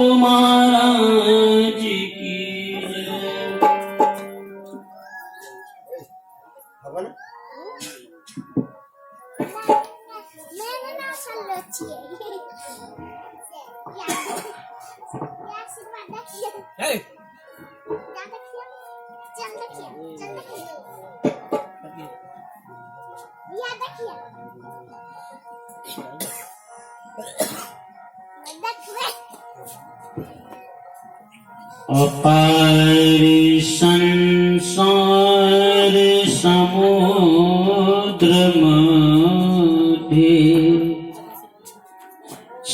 महाराज की जय। अपार संसार समुद्र मध्य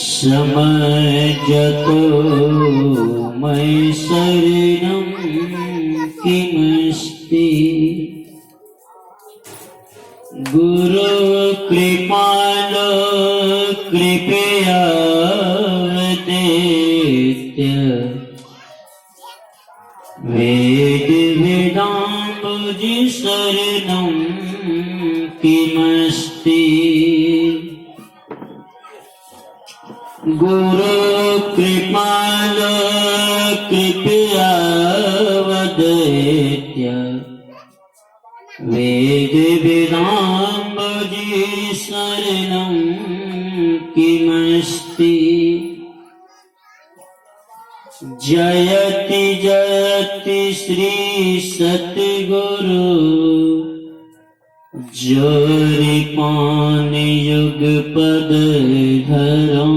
समजतो मैं शरणं किमस्ति गुरु कृपालो कृपया देत्य वेद वेदांबुजि शरणं किमस्ति गुरु कृपाल कृपया वदेत्य वेद वेदांबुजि शरणं किमस्ति जयति जयति श्री सतगुरु जोरि पान युग पद धरो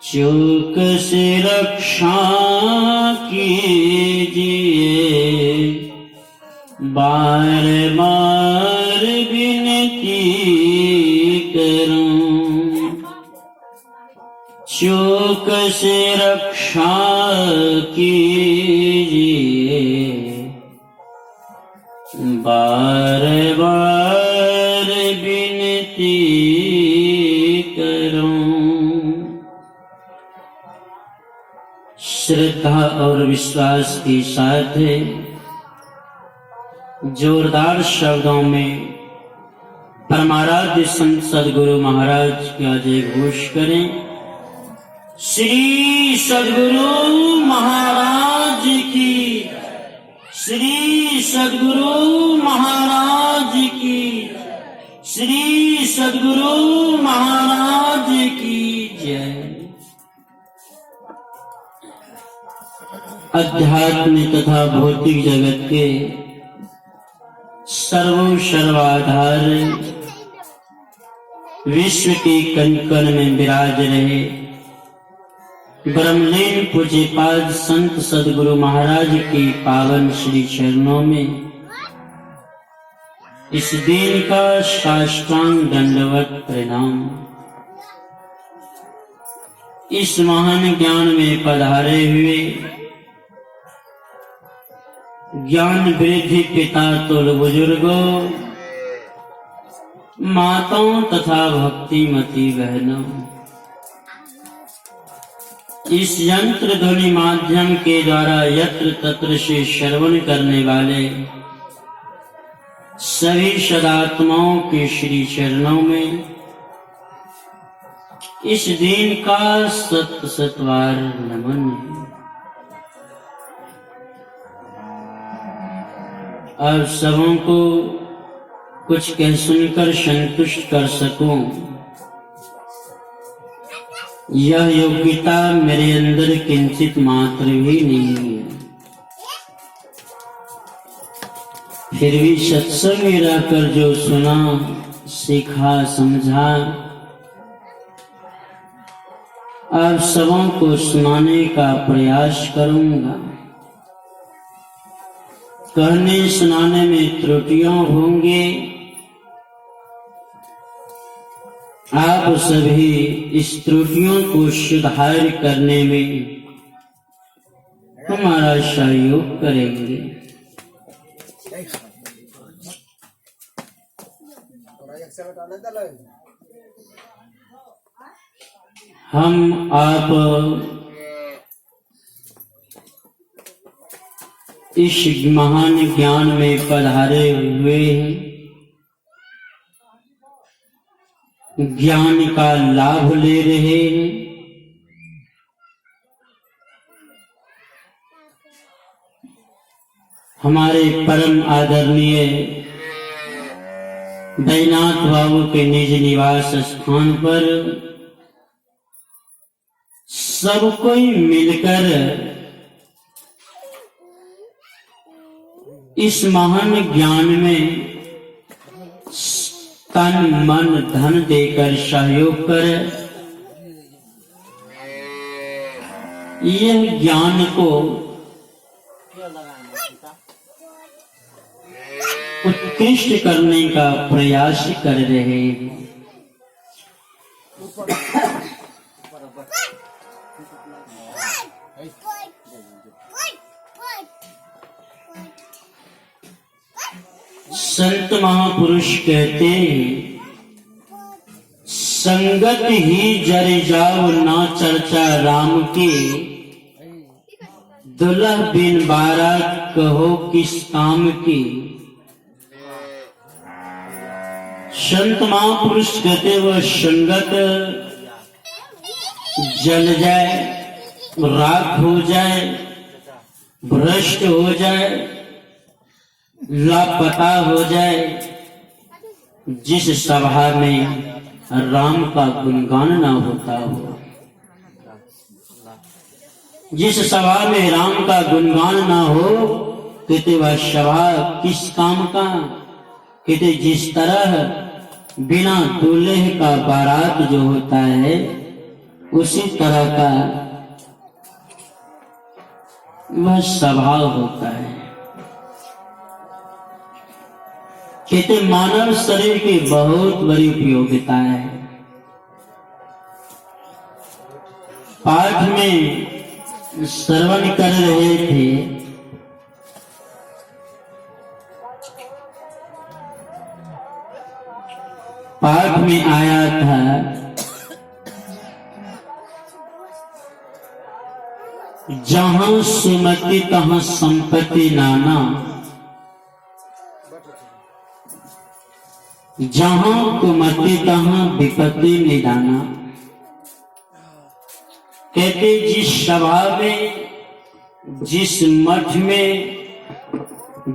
चूक से रक्षा कीजिए बार बार विनती करूं चूक से रक्षा कीजिए बार बार विनती करूं। श्रद्धा और विश्वास के साथ जोरदार शब्दों में परमाराध्य संत सद्गुरु महाराज का जय घोष करें। श्री सद्गुरु महाराज की, श्री सद्गुरु महाराज की, श्री सद्गुरु महाराज की जय। अध्यात्म तथा भौतिक जगत के सर्वाधार विश्व के कण कण में विराज रहे ब्रह्मलीन पूज्यपाद संत सद्गुरु महाराज के पावन श्री चरणों में इस दिन का साष्टांग दंडवत प्रणाम। इस महान ज्ञान में पधारे हुए ज्ञान वृद्धि पिता तुल बुजुर्गों, माताओं तथा भक्तिमती बहनों, इस यंत्र ध्वनि माध्यम के द्वारा यत्र तत्र से श्रवण करने वाले सभी सदात्माओं के श्री चरणों में इस दिन का सत सतवार नमन है। आप सबों को कुछ कह सुनकर संतुष्ट कर सकूं, यह योग्यता मेरे अंदर किंचित मात्र भी नहीं है। फिर भी सत्संग में रहकर जो सुना, सीखा, समझा, आप सबों को सुनाने का प्रयास करूंगा। कहने सुनाने में त्रुटियां होंगे, आप सभी इस त्रुटियों को सुधार करने में हमारा सहयोग करेंगे। हम आप इस महान ज्ञान में पधारे हुए हैं, ज्ञान का लाभ ले रहे हैं, हमारे परम आदरणीय बैजनाथ बाबू के निज निवास स्थान पर सब कोई मिलकर इस महान ज्ञान में तन मन धन देकर सहयोग कर यह ज्ञान को उत्कृष्ट करने का प्रयास कर रहे हैं। संत महापुरुष कहते हैं, संगत ही जर जाओ ना चर्चा राम की, दुल्हा बिन बारात कहो किस काम की। संत महापुरुष कहते वह संगत जल जाए, राख हो जाए, भ्रष्ट हो जाए, लापता हो जाए, जिस सभा में राम का गुणगान न होता हो, जिस सभा में राम का गुणगान न हो, कहते वह सभा किस काम का। कहते जिस तरह बिना दूल्हे का बारात जो होता है, उसी तरह का वह सभा होता है। कहते मानव शरीर की बहुत बड़ी उपयोगिता है। पाठ में श्रवण कर रहे थे, पाठ में आया था जहां सुमति तहां संपत्ति नाना, जहां कुमति तहां विपत्ति निदाना। कहते जिस सभा में, जिस मठ में,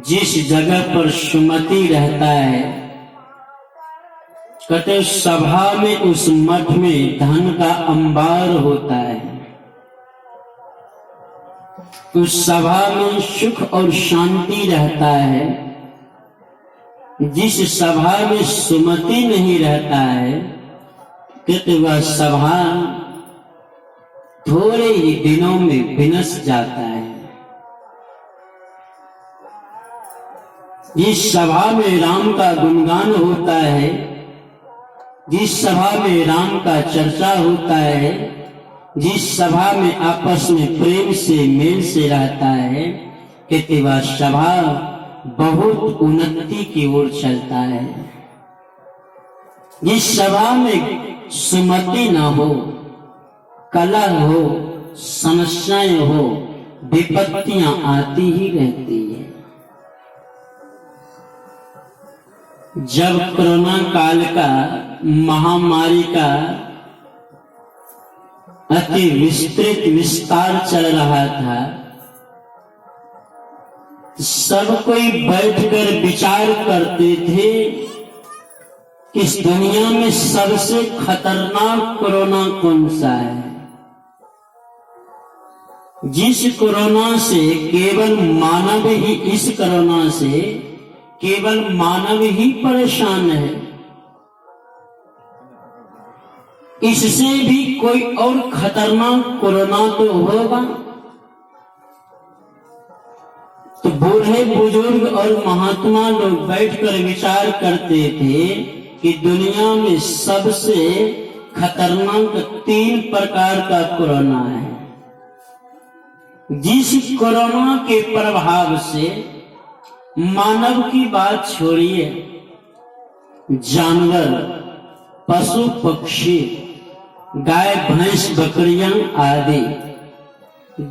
जिस जगह पर सुमति रहता है, कहते सभा में, उस मठ में धन का अंबार होता है। उस सभा में सुख और शांति रहता है। जिस सभा में सुमति नहीं रहता है, कहते वह सभा थोड़े ही दिनों में विनश जाता है। जिस सभा में राम का गुणगान होता है, जिस सभा में राम का चर्चा होता है, जिस सभा में आपस में प्रेम से मेल से रहता है, कहते वह सभा बहुत उन्नति की ओर चलता है। जिस सभा में सुमति न हो, कलह हो, समस्याएं हो, विपत्तियां आती ही रहती है। जब कोरोना काल का, महामारी का अति विस्तृत विस्तार चल रहा था, सब कोई बैठकर विचार करते थे कि इस दुनिया में सबसे खतरनाक कोरोना कौन सा है। जिस कोरोना से केवल मानव ही, इस कोरोना से केवल मानव ही परेशान है, इससे भी कोई और खतरनाक कोरोना तो होगा। तो बूढ़े बुजुर्ग और महात्मा लोग बैठकर विचार करते थे कि दुनिया में सबसे खतरनाक 3 प्रकार का कोरोना है। जिस कोरोना के प्रभाव से मानव की बात छोड़िए, जानवर, पशु पक्षी, गाय भैंस बकरियां आदि,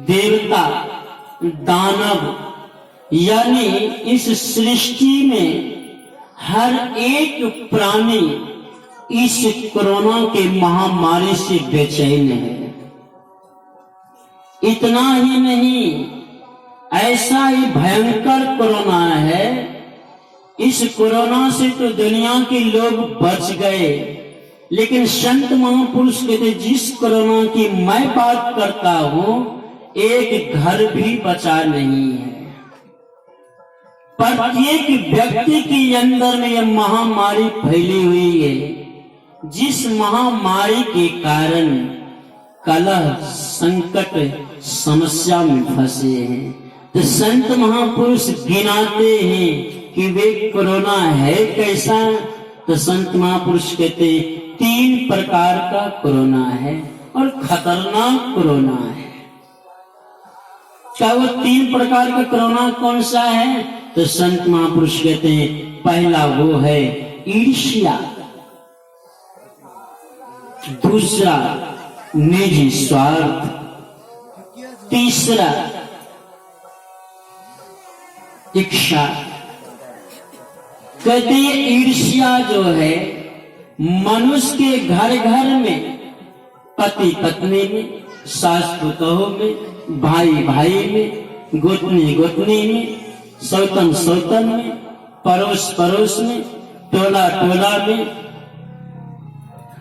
देवता, दानव, यानी इस सृष्टि में हर एक प्राणी इस कोरोना के महामारी से बेचैन है। इतना ही नहीं, ऐसा ही भयंकर कोरोना है। इस कोरोना से तो दुनिया के लोग बच गए, लेकिन संत महापुरुष कहते जिस कोरोना की मैं बात करता हूं एक घर भी बचा नहीं है। प्रत्येक व्यक्ति के अंदर में यह महामारी फैली हुई है, जिस महामारी के कारण कलह संकट समस्या में फंसे हैं। तो संत महापुरुष गिनाते हैं कि वे कोरोना है कैसा। तो संत महापुरुष कहते 3 प्रकार का कोरोना है और खतरनाक कोरोना है। क्या वो 3 प्रकार का कोरोना कौन सा है? तो संत महापुरुष कहते हैं पहला वो है ईर्ष्या, दूसरा निजी स्वार्थ, तीसरा इच्छा। कहते हैं ईर्ष्या जो है मनुष्य के घर घर में, पति पत्नी में, सास पुतोह में, भाई भाई में, गोतनी गोतनी में, सौतन सौतन में, पड़ोस पड़ोस में, टोला टोला में,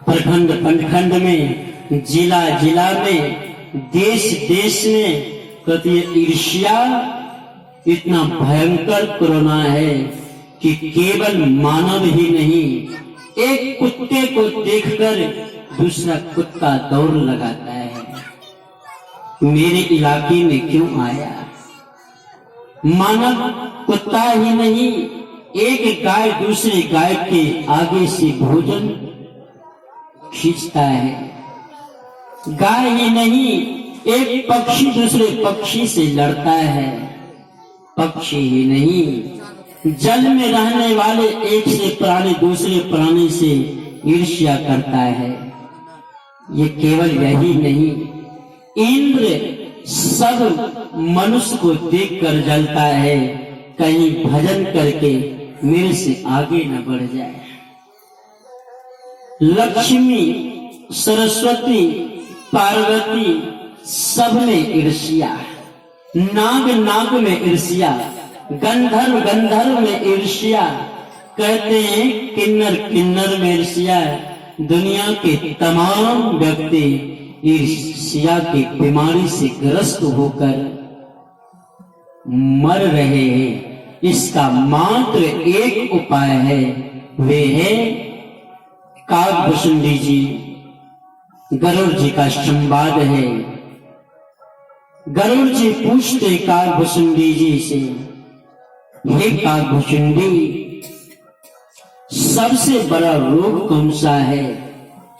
प्रखंड प्रखंड में, जिला जिला में, देश देश में। कहती है ईर्ष्या इतना भयंकर कोरोना है कि केवल मानव ही नहीं, एक कुत्ते को देखकर दूसरा कुत्ता दौड़ लगाता है, मेरे इलाके में क्यों आया। मानव कुत्ता ही नहीं, एक गाय दूसरी गाय के आगे से भोजन खींचता है। गाय ही नहीं, एक पक्षी दूसरे पक्षी से लड़ता है। पक्षी ही नहीं, जल में रहने वाले एक से प्राणी दूसरे प्राणी से ईर्ष्या करता है। ये केवल यही नहीं, इंद्र सब मनुष्य को देखकर जलता है, कहीं भजन करके मेरे से आगे न बढ़ जाए। लक्ष्मी, सरस्वती, पार्वती सब में ईर्ष्या, नाग नाग में ईर्ष्या, गंधर्व गंधर्व में ईर्ष्या। कहते हैं किन्नर किन्नर में ईर्ष्या। दुनिया के तमाम व्यक्ति ईर्ष्या की बीमारी से ग्रस्त होकर मर रहे हैं। इसका मात्र एक उपाय है, वे है काकभुसुंडी जी। गरुड़ जी का संवाद है। गरुड़ जी पूछते काकभुसुंडी जी से, हे काकभुसुंडी, सबसे बड़ा रोग कौन सा है?